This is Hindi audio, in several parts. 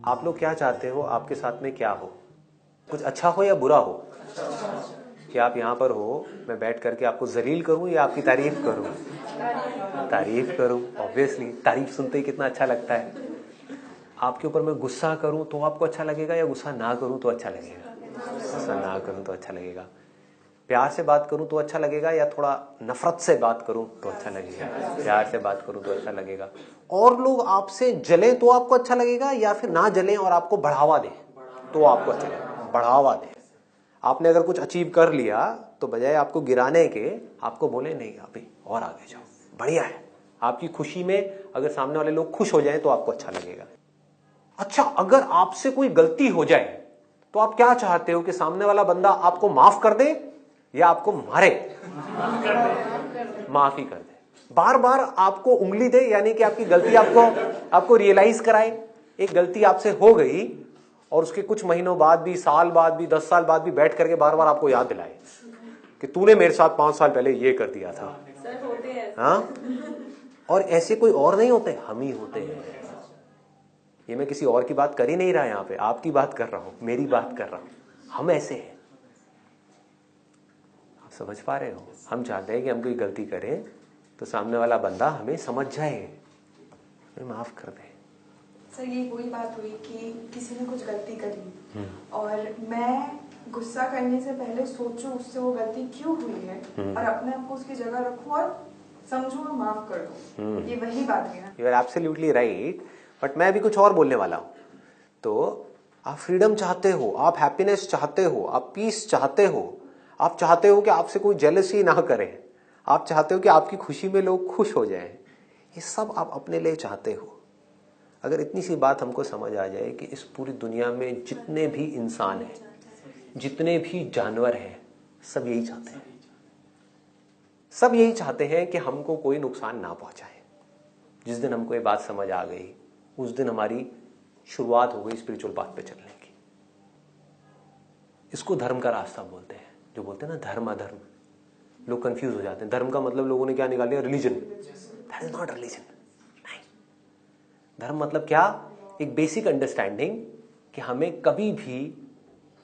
आप लोग क्या चाहते हो आपके साथ में क्या हो? कुछ अच्छा हो या बुरा हो? कि आप यहाँ पर हो, मैं बैठ करके आपको जलील करूँ या आपकी तारीफ करूँ? तारीफ करूँ। ऑब्वियसली तारीफ सुनते ही कितना अच्छा लगता है। आपके ऊपर मैं गुस्सा करूँ तो आपको अच्छा लगेगा या गुस्सा ना करूँ तो अच्छा लगेगा? गुस्सा ना करूँ तो अच्छा लगेगा। प्यार से बात करूँ तो अच्छा लगेगा या थोड़ा नफरत से बात करूँ तो अच्छा लगेगा? प्यार से बात करूँ तो अच्छा लगेगा। और लोग आपसे जलें तो आपको अच्छा लगेगा या फिर ना जलें और आपको बढ़ावा दें तो आपको अच्छा लगेगा? बढ़ावा दें। आपने अगर कुछ अचीव कर लिया तो बजाय आपको गिराने के आपको बोले नहीं अभी और आगे जाओ, बढ़िया है। आपकी खुशी में अगर सामने वाले लोग खुश हो जाएं तो आपको अच्छा लगेगा। अच्छा, अगर आपसे कोई गलती हो जाए तो आप क्या चाहते हो कि सामने वाला बंदा आपको माफ कर दे या आपको मारे? माफ ही कर दे। बार बार आपको उंगली दे, यानी कि आपकी गलती आपको रियलाइज कराए। एक गलती आपसे हो गई और उसके कुछ महीनों बाद भी, साल बाद भी, 10 साल बाद भी बैठ करके बार बार आपको याद दिलाए कि तूने मेरे साथ 5 साल पहले ये कर दिया था। सर होते हैं। हाँ, और ऐसे कोई और नहीं होते, हम ही होते हैं। ये मैं किसी और की बात कर ही नहीं रहा, यहाँ पे आपकी बात कर रहा हूं, मेरी बात कर रहा हूं। हम ऐसे हैं। आप समझ पा रहे हो? हम चाहते हैं कि हम कोई गलती करें तो सामने वाला बंदा हमें समझ जाए, हमें माफ कर दे। सर ये वही बात हुई कि किसी ने कुछ गलती करी और मैं गुस्सा करने से पहले सोचूं उससे वो गलती क्यों हुई है और अपने आप को उसकी जगह रखूं और समझूं और माफ कर दूं। ये वही बात है ना। You are absolutely right. But मैं भी कुछ और बोलने वाला हूं। तो आप फ्रीडम चाहते हो, आप हैप्पीनेस चाहते हो, आप पीस चाहते हो, आप चाहते हो कि आपसे कोई जेलसी ना करे, आप चाहते हो कि आपकी खुशी में लोग खुश हो जाएं। ये सब आप अपने लिए चाहते हो। अगर इतनी सी बात हमको समझ आ जाए कि इस पूरी दुनिया में जितने भी इंसान हैं, जितने भी जानवर हैं, सब यही चाहते हैं। सब यही चाहते हैं कि हमको कोई नुकसान ना पहुंचाए। जिस दिन हमको ये बात समझ आ गई उस दिन हमारी शुरुआत हो गई स्पिरिचुअल पाथ पे चलने की। इसको धर्म का रास्ता बोलते हैं। जो बोलते हैं ना धर्म अधर्म, लोग कंफ्यूज हो जाते हैं। धर्म का मतलब लोगों ने क्या निकाल लिया? Religion. That is not religion. नहीं, धर्म मतलब क्या? एक बेसिक अंडरस्टैंडिंग कि हमें कभी भी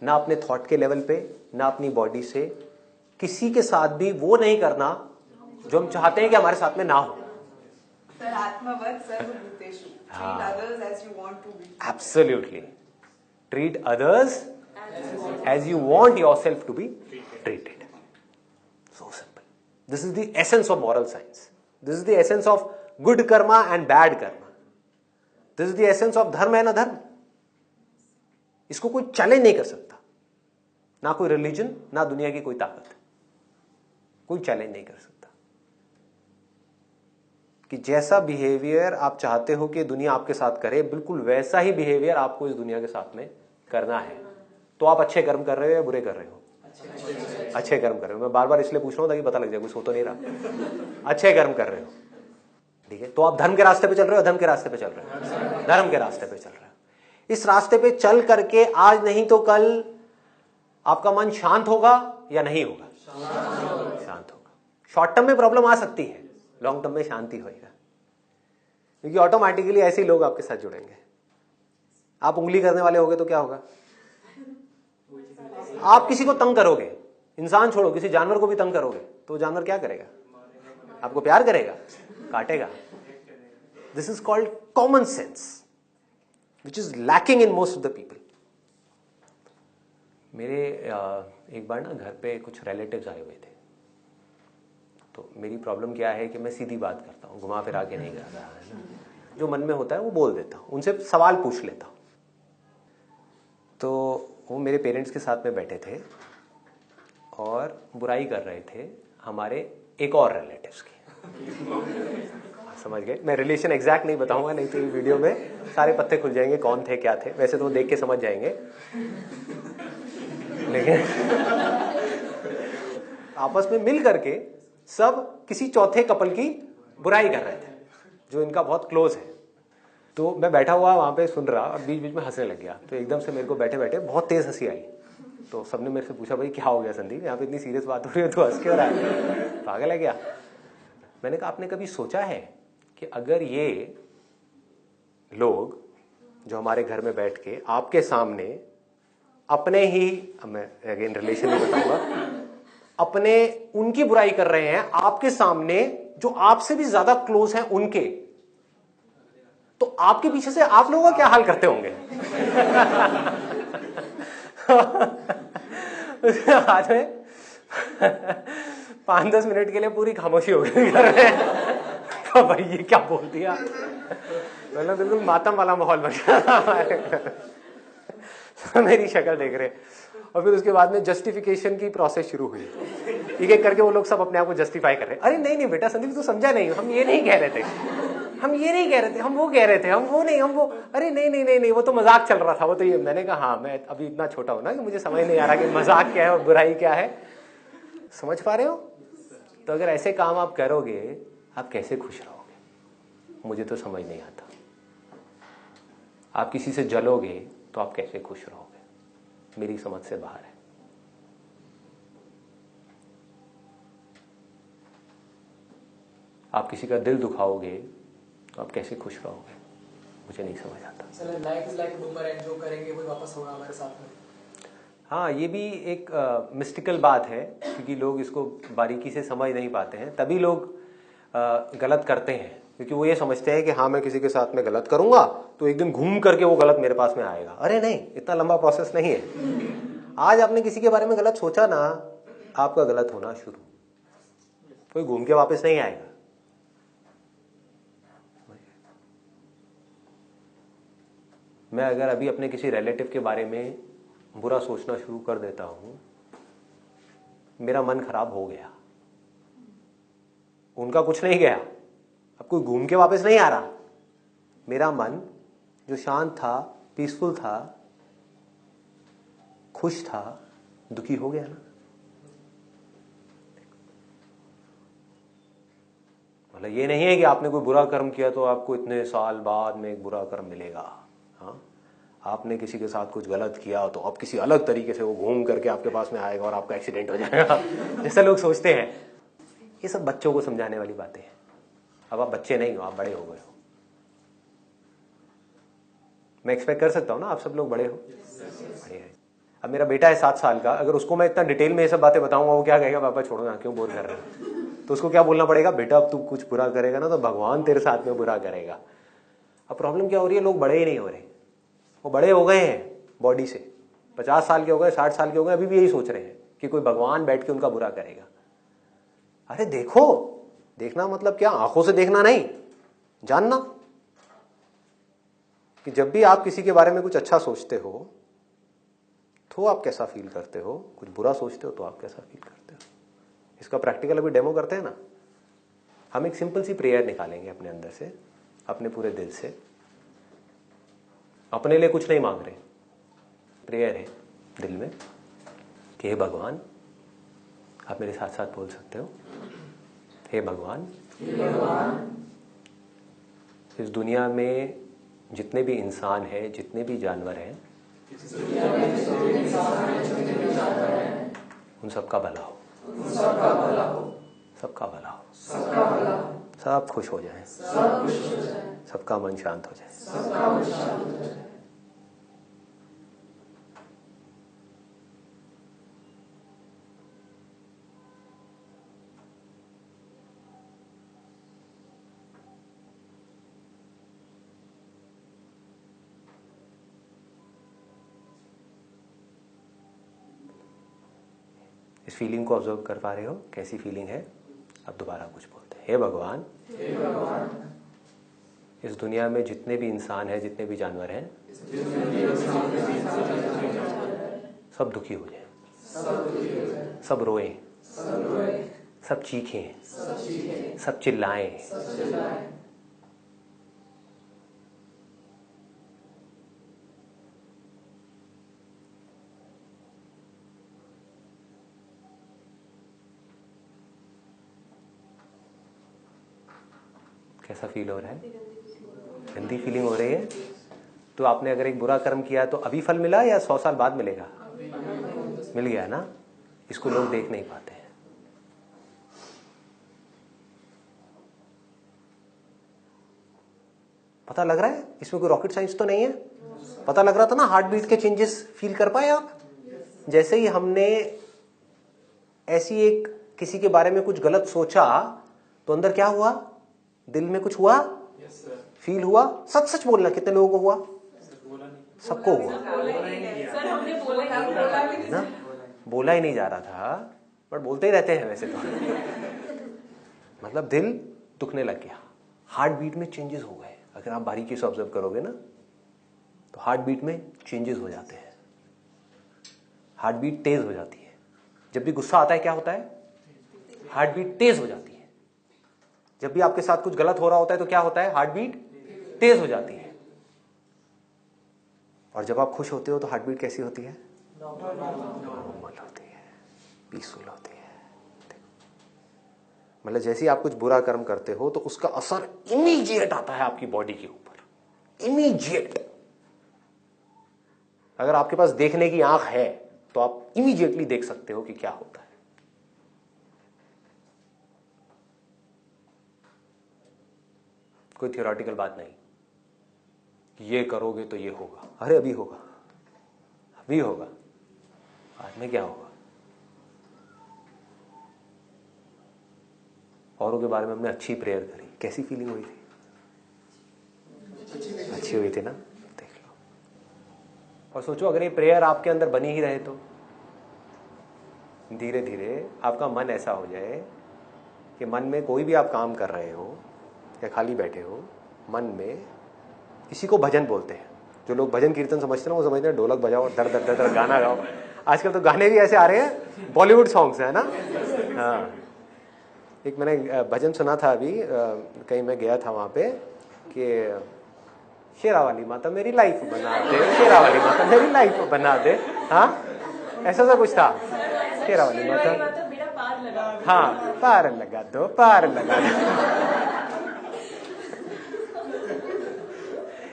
ना अपने थॉट के लेवल पे, ना अपनी बॉडी से किसी के साथ भी वो नहीं करना जो हम चाहते हैं कि हमारे साथ में ना हो। सर आत्मवत् सर्वभूतेषु, treat others as you want to be. Absolutely. Treat others as you want yourself to be treated. So simple. This is the essence of moral science. This is the essence of good karma and bad karma. This is the essence of धर्म and अधर्म. इसको कोई चैलेंज नहीं कर सकता। ना कोई रिलीजन, ना दुनिया की कोई ताकत। कोई चैलेंज नहीं कर सकता कि जैसा बिहेवियर आप चाहते हो कि दुनिया आपके साथ करे, बिल्कुल वैसा ही बिहेवियर आपको इस दुनिया के साथ में करना है। तो आप अच्छे कर्म कर रहे हो या बुरे कर रहे हो? अच्छे कर्म कर रहे हो। मैं बार बार इसलिए पूछ रहा हूं ताकि पता लग जाए, कुछ हो तो नहीं रहा। अच्छे कर्म कर रहे हो, ठीक है। तो आप धर्म के रास्ते पे चल रहे हो, धर्म के रास्ते पे चल रहे हो, धर्म के रास्ते पे चल रहे हो। इस रास्ते पे चल करके आज नहीं तो कल आपका मन शांत होगा या नहीं होगा? शांत होगा। शॉर्ट टर्म में प्रॉब्लम आ सकती है, लॉन्ग टर्म में शांति होएगा, क्योंकि ऑटोमेटिकली ऐसे ही लोग आपके साथ जुड़ेंगे। आप उंगली करने वाले होगे तो क्या होगा? आप किसी को तंग करोगे, इंसान छोड़ो किसी जानवर को भी तंग करोगे तो जानवर क्या करेगा? आपको प्यार करेगा? काटेगा। This is called common sense which is lacking in most of the people. मेरे एक बार ना घर पे कुछ रिलेटिव्स आए हुए थे। तो मेरी प्रॉब्लम क्या है कि मैं सीधी बात करता हूँ, घुमा फिरा के नहीं करता है ना। जो मन में होता है वो बोल देता हूँ, उनसे सवाल पूछ लेता हूँ। तो वो मेरे पेरेंट्स के साथ में बैठे थे और बुराई कर रहे थे हमारे एक और रिलेटिव्स की। समझ गए? मैं रिलेशन एग्जैक्ट नहीं बताऊंगा, नहीं तो ये वीडियो में सारे पत्ते खुल जाएंगे कौन थे क्या थे। वैसे तो वो देख के समझ जाएंगे, लेकिन आपस में मिल करके सब किसी चौथे कपल की बुराई कर रहे थे जो इनका बहुत क्लोज है। तो मैं बैठा हुआ वहां पे सुन रहा और बीच बीच में हंसने लग गया। तो एकदम से मेरे को बैठे बैठे बहुत तेज हंसी आई। तो सबने मेरे से पूछा भाई क्या हो गया संदीप, यहाँ पे इतनी सीरियस बात हो रही है तो हंस क्यों रहा है, पागल है क्या? मैंने कहा आपने कभी सोचा है कि अगर ये लोग जो हमारे घर में बैठ के आपके सामने अपने ही, मैं अगेन रिलेशन नहीं बताऊंगा, अपने उनकी बुराई कर रहे हैं आपके सामने जो आपसे भी ज्यादा क्लोज हैं उनके, तो आपके पीछे से आप लोगों का क्या हाल करते होंगे? आज में 5-10 मिनट के लिए पूरी खामोशी हो गई घर में। तो भाई ये क्या बोल दिया, मतलब बिल्कुल मातम वाला माहौल बन गया। मेरी शक्ल देख रहे, और फिर उसके बाद में जस्टिफिकेशन की प्रोसेस शुरू हुई। एक एक करके वो लोग सब अपने आप को जस्टिफाई कर रहे, अरे नहीं नहीं बेटा संदीप तू समझा नहीं, हम ये नहीं कह रहे थे, हम ये नहीं कह रहे थे, हम वो कह रहे थे, हम वो नहीं, हम वो, अरे नहीं नहीं नहीं नहीं वो तो मजाक चल रहा था, वो तो ये। मैंने कहा हाँ, मैं अभी इतना छोटा हूं ना कि मुझे समझ नहीं आ रहा कि मजाक क्या है और बुराई क्या है। समझ पा रहे हो? तो अगर ऐसे काम आप करोगे आप कैसे खुश रहोगे, मुझे तो समझ नहीं आता। आप किसी से जलोगे तो आप कैसे खुश रहोगे, मेरी समझ से बाहर है। आप किसी का दिल दुखाओगे तो आप कैसे खुश रहोगे, मुझे नहीं समझ आता। लाइफ इज लाइक बूमरैंग, जो करेंगे वो वापस होगा हमारे साथ में। हाँ, ये भी एक मिस्टिकल बात है, क्योंकि लोग इसको बारीकी से समझ नहीं पाते हैं, तभी लोग गलत करते हैं, क्योंकि वो ये समझते हैं कि हाँ मैं किसी के साथ में गलत करूंगा तो एक दिन घूम करके वो गलत मेरे पास में आएगा। अरे नहीं, इतना लंबा प्रोसेस नहीं है। आज आपने किसी के बारे में गलत सोचा ना, आपका गलत होना शुरू, कोई घूम के वापस नहीं आएगा। मैं अगर अभी अपने किसी रिलेटिव के बारे में बुरा सोचना शुरू कर देता हूं, मेरा मन खराब हो गया, उनका कुछ नहीं गया, अब कोई घूम के वापस नहीं आ रहा। मेरा मन जो शांत था, पीसफुल था, खुश था, दुखी हो गया ना। मतलब ये नहीं है कि आपने कोई बुरा कर्म किया तो आपको इतने साल बाद में एक बुरा कर्म मिलेगा। हाँ, आपने किसी के साथ कुछ गलत किया तो अब किसी अलग तरीके से वो घूम करके आपके पास में आएगा और आपका एक्सीडेंट हो जाएगा। जैसे लोग सोचते हैं। ये सब बच्चों को समझाने वाली बातें हैं। अब आप बच्चे नहीं हो, आप बड़े हो गए हो। मैं एक्सपेक्ट कर सकता हूं ना, आप सब लोग बड़े हो। बड़े हैं। अब मेरा बेटा है 7 साल का, अगर उसको मैं इतना डिटेल में ये सब बातें बताऊंगा, वो क्या कहेगा, पापा छोड़ो ना, क्यों बोर कर रहे हो। तो उसको क्या बोलना पड़ेगा, बेटा अब तू कुछ बुरा करेगा ना तो भगवान तेरे साथ में बुरा करेगा। अब प्रॉब्लम क्या हो रही है, लोग बड़े ही नहीं हो रहे। वो बड़े हो गए हैं बॉडी से, 50 साल के हो गए, 60 साल के हो गए, अभी भी यही सोच रहे हैं कि कोई भगवान बैठ के उनका बुरा करेगा। अरे देखो, देखना मतलब क्या, आंखों से देखना नहीं, जानना कि जब भी आप किसी के बारे में कुछ अच्छा सोचते हो तो आप कैसा फील करते हो, कुछ बुरा सोचते हो तो आप कैसा फील करते हो। इसका प्रैक्टिकल अभी डेमो करते हैं ना। हम एक सिंपल सी प्रेयर निकालेंगे अपने अंदर से, अपने पूरे दिल से। अपने लिए कुछ नहीं मांग रहे, प्रेयर है दिल में कि हे भगवान, आप मेरे साथ साथ बोल सकते हो, हे भगवान, इस दुनिया में जितने भी इंसान हैं, जितने भी जानवर हैं, उन सबका भला हो, सबका भला हो, सब खुश हो जाएं, सबका मन शांत हो जाए। इस फीलिंग को ऑब्जर्व कर पा रहे हो, कैसी फीलिंग है। अब दोबारा कुछ बोलते हैं, हे भगवान, इस दुनिया में जितने भी इंसान हैं, जितने भी जानवर हैं, सब दुखी हो जाए, सब रोएं, सब चीखें, सब चिल्लाएं, कैसा फील हो रहा है? गंदी फीलिंग हो रही है। तो आपने अगर एक बुरा कर्म किया तो अभी फल मिला या 100 साल बाद मिलेगा? मिल गया ना। इसको लोग देख नहीं पाते हैं। पता लग रहा है? इसमें कोई रॉकेट साइंस तो नहीं है। पता लग रहा था ना, हार्ट बीट के चेंजेस फील कर पाए आप? जैसे ही हमने ऐसी एक किसी के बारे में कुछ गलत सोचा तो अंदर क्या हुआ, दिल में कुछ हुआ, फील हुआ। सच सच बोलना, कितने लोगों को हुआ? सबको हुआ ना, बोला ही नहीं जा रहा था, बट बोलते ही रहते हैं वैसे तो। मतलब दिल दुखने लग गया, हार्ट बीट में चेंजेस हो गए। अगर आप बारीकी से ऑब्जर्व करोगे ना तो हार्ट बीट में चेंजेस हो जाते हैं, हार्ट बीट तेज हो जाती है। जब भी गुस्सा आता है क्या होता है, हार्ट बीट तेज हो जाती है। जब भी आपके साथ कुछ गलत हो रहा होता है तो क्या होता है, हार्ट बीट तेज हो जाती है। और जब आप खुश होते हो तो हार्ट बीट कैसी होती है, नॉर्मल होती है, पीसफुल होती है। मतलब जैसे ही आप कुछ बुरा कर्म करते हो तो उसका असर इमीडिएट आता है आपकी बॉडी के ऊपर, इमीडिएट। अगर आपके पास देखने की आंख है तो आप इमीडिएटली देख सकते हो कि क्या होता है। कोई थियोरेटिकल बात नहीं, ये करोगे तो ये होगा, अरे अभी होगा, अभी होगा, बाद में क्या होगा। औरों के बारे में हमने अच्छी प्रेयर करी, कैसी फीलिंग हुई थी, अच्छी हुई थी ना। देख लो और सोचो अगर ये प्रेयर आपके अंदर बनी ही रहे तो धीरे धीरे आपका मन ऐसा हो जाए कि मन में कोई भी आप काम कर रहे हो या खाली बैठे हो, मन में किसी को भजन बोलते हैं। जो लोग भजन कीर्तन समझते हैं वो समझते हैं ढोलक बजाओ, दर दर दर दर गाना गाओ। आजकल तो गाने भी ऐसे आ रहे हैं, बॉलीवुड सॉन्ग्स है ना। हाँ, एक मैंने भजन सुना था अभी, कहीं मैं गया था वहाँ पे कि शेरा वाली माता मेरी लाइफ बना दे, शेरा वाली माता मेरी लाइफ बना दे। हाँ, ऐसा सा कुछ था, शेरा वाली माता, हाँ पार लगा दो, पार लगा दो।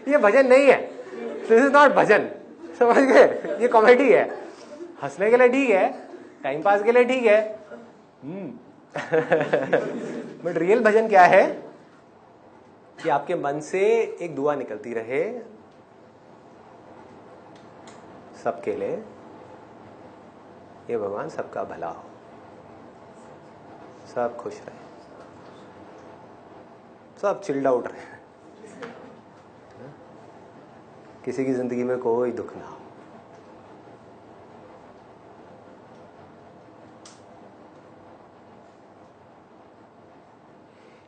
ये भजन नहीं है, दिस इज नॉट भजन, समझ गए? ये कॉमेडी है, हंसने के लिए ठीक है, टाइम पास के लिए ठीक है, बट रियल भजन क्या है कि आपके मन से एक दुआ निकलती रहे सबके लिए, ये भगवान सबका भला हो, सब खुश रहे, सब चिल्ड आउट रहे, किसी की जिंदगी में कोई दुख ना हो।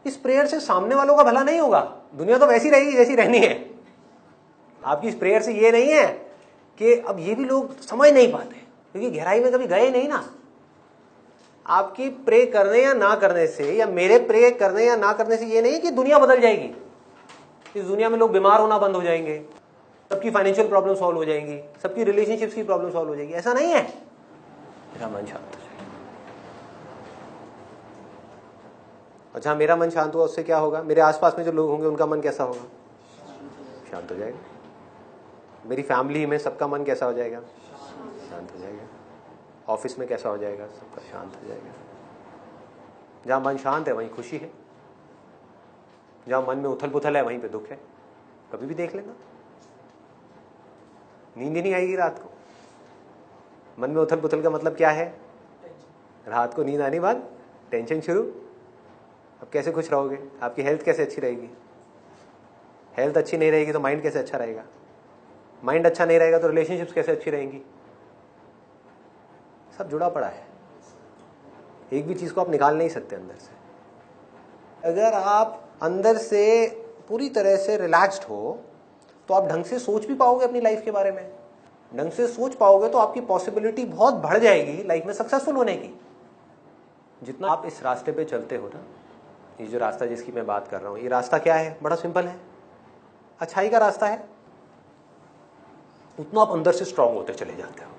इस प्रेयर से सामने वालों का भला नहीं होगा, दुनिया तो वैसी रहेगी जैसी रहनी है। आपकी इस प्रेयर से ये नहीं है कि अब ये भी लोग समझ नहीं पाते क्योंकि गहराई में कभी गए नहीं ना। आपकी प्रे करने या ना करने से, या मेरे प्रे करने या ना करने से ये नहीं कि दुनिया बदल जाएगी। इस दुनिया में लोग बीमार होना बंद हो जाएंगे, सबकी फाइनेंशियल प्रॉब्लम सॉल्व हो जाएंगी, सबकी रिलेशनशिप्स की प्रॉब्लम सॉल्व हो जाएगी, ऐसा नहीं है। मेरा मन शांत हो जाएगा। और जहां मेरा मन शांत हुआ उससे क्या होगा, मेरे आसपास में जो लोग होंगे उनका मन कैसा होगा, शांत हो जाएगा। मेरी फैमिली में सबका मन कैसा हो जाएगा, शांत हो जाएगा। ऑफिस में कैसा हो जाएगा, सबका शांत हो जाएगा। जहां मन शांत है वहीं खुशी है, जहां मन में उथल पुथल है वहीं पे दुख है। कभी भी देख लेना, नींद ही नहीं आएगी रात को। मन में उथल पुथल का मतलब क्या है, रात को नींद आने बाद टेंशन शुरू। अब कैसे खुश रहोगे, आपकी हेल्थ कैसे अच्छी रहेगी? हेल्थ अच्छी नहीं रहेगी तो माइंड कैसे अच्छा रहेगा? माइंड अच्छा नहीं रहेगा तो रिलेशनशिप्स कैसे अच्छी रहेंगी? सब जुड़ा पड़ा है, एक भी चीज को आप निकाल नहीं सकते अंदर से। अगर आप अंदर से पूरी तरह से रिलैक्स्ड हो तो आप ढंग से सोच भी पाओगे अपनी लाइफ के बारे में। ढंग से सोच पाओगे तो आपकी पॉसिबिलिटी बहुत बढ़ जाएगी लाइफ में सक्सेसफुल होने की। जितना आप इस रास्ते पे चलते हो ना, ये जो रास्ता जिसकी मैं बात कर रहा हूं, ये रास्ता क्या है, बड़ा सिंपल है, अच्छाई का रास्ता है। उतना आप अंदर से स्ट्रांग होते चले जाते हो।